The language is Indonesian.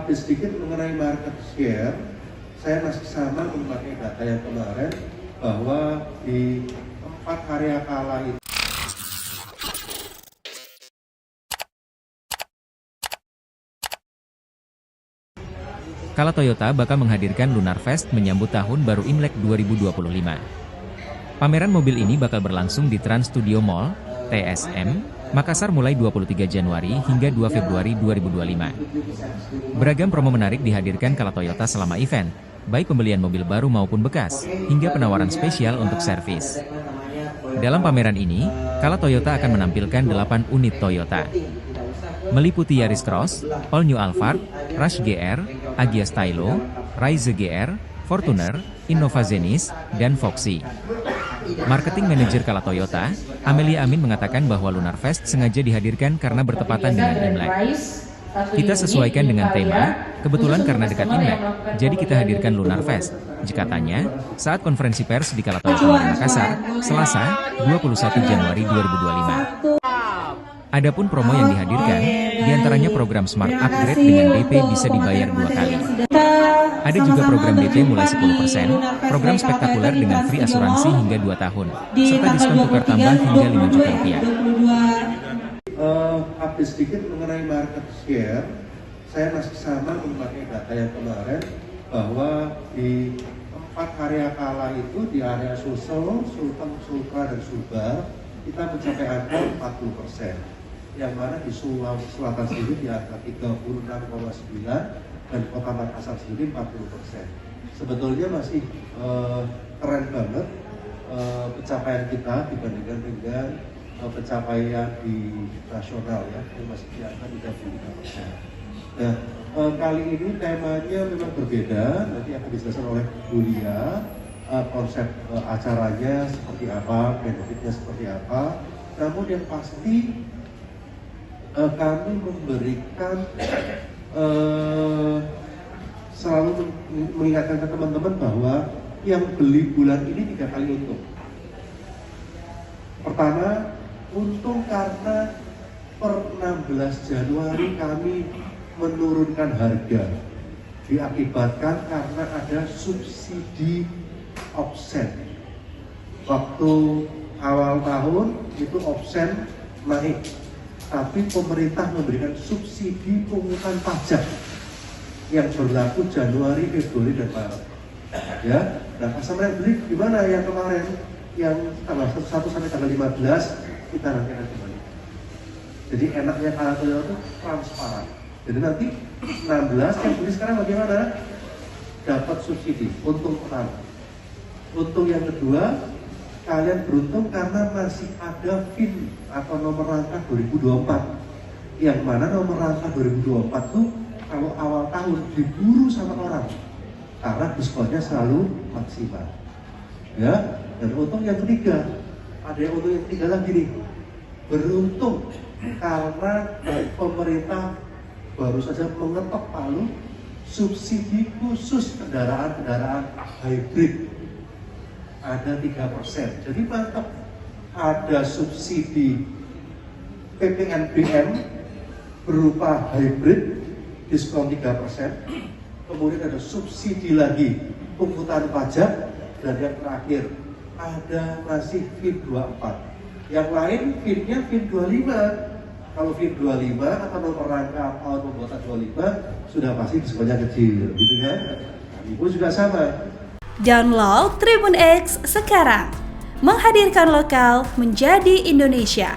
update sedikit mengenai market share. Saya masih sama memakai data yang kemarin bahwa di 4 area kala itu Kala Toyota bakal menghadirkan Lunar Fest menyambut tahun baru Imlek 2025. Pameran mobil ini bakal berlangsung di Trans Studio Mall, TSM, Makassar mulai 23 Januari hingga 2 Februari 2025. Beragam promo menarik dihadirkan Kala Toyota selama event, baik pembelian mobil baru maupun bekas, hingga penawaran spesial untuk servis. Dalam pameran ini, Kala Toyota akan menampilkan 8 unit Toyota, meliputi Yaris Cross, All New Alphard, Rush GR, Agya Stylo, Rise GR, Fortuner, Innova Zenith, dan Foxy. Marketing Manager Kala Toyota, Amelia Amin mengatakan bahwa Lunar Fest sengaja dihadirkan karena bertepatan dengan Imlek. Kita sesuaikan dengan tema, kebetulan karena dekat Imlek, jadi kita hadirkan Lunar Fest, katanya, saat konferensi pers di Kala Toyota Makassar, Selasa, 21 Januari 2025. Adapun promo yang dihadirkan, diantaranya program Smart Upgrade dengan DP bisa dibayar 2 kali. Ada juga program DP mulai 10%, program spektakuler dengan free asuransi hingga 2 tahun, serta diskon tukar tambah hingga 5 juta rupiah. Update sedikit mengenai market share. Saya masih sama memakai data yang kemarin bahwa di 4 area kala itu di area Sulsel, Sultan, Sultra, dan Sumbar kita mencapai angka 40%. Yang mana di Sulawesi Selatan sendiri di angka 36,9 dan Kota Makassar sendiri 40%. Sebetulnya masih keren banget pencapaian kita dibandingkan dengan pencapaian di nasional ya, yang masih di angka 35%. Nah, kali ini temanya memang berbeda, nanti akan dijelaskan oleh Bu Lia, konsep acaranya seperti apa, benefitnya seperti apa. Namun yang pasti kami memberikan selalu mengingatkan ke teman-teman bahwa yang beli bulan ini 3 kali untung. Pertama, untung karena per 16 Januari kami menurunkan harga, diakibatkan karena ada subsidi offset. Waktu awal tahun itu offset naik, tapi pemerintah memberikan subsidi pungutan pajak yang berlaku Januari, Februari, dan Maret. Ya, nah customer yang beli gimana yang kemarin, yang tanggal 1 sampai tanggal 15 kita nanti akan kembali. Jadi enaknya Kala Toyota itu transparan. Jadi nanti 16 yang beli sekarang bagaimana? Dapat subsidi, untung pertama. Untung yang kedua, kalian beruntung karena masih ada VIN atau nomor rangka 2024, yang mana nomor rangka 2024 tuh kalau awal tahun diburu sama orang karena diskonnya selalu maksimal. Ya, dan untung yang ketiga, ada yang untung yang ketiga lagi nih, beruntung karena pemerintah baru saja mengetok palu subsidi khusus kendaraan-kendaraan hybrid. Ada 3%, jadi mantap. Ada subsidi PPNBM berupa hybrid diskon 3%, kemudian ada subsidi lagi pungutan pajak, dan yang terakhir ada masih VIN 24. Yang lain VIN-nya VIN 25. Kalau VIN 25 atau nomor rangka tahun pembuatan 25 sudah pasti diskonnya kecil, gitu kan? Ibu juga sama. Download Tribun X sekarang, menghadirkan lokal menjadi Indonesia.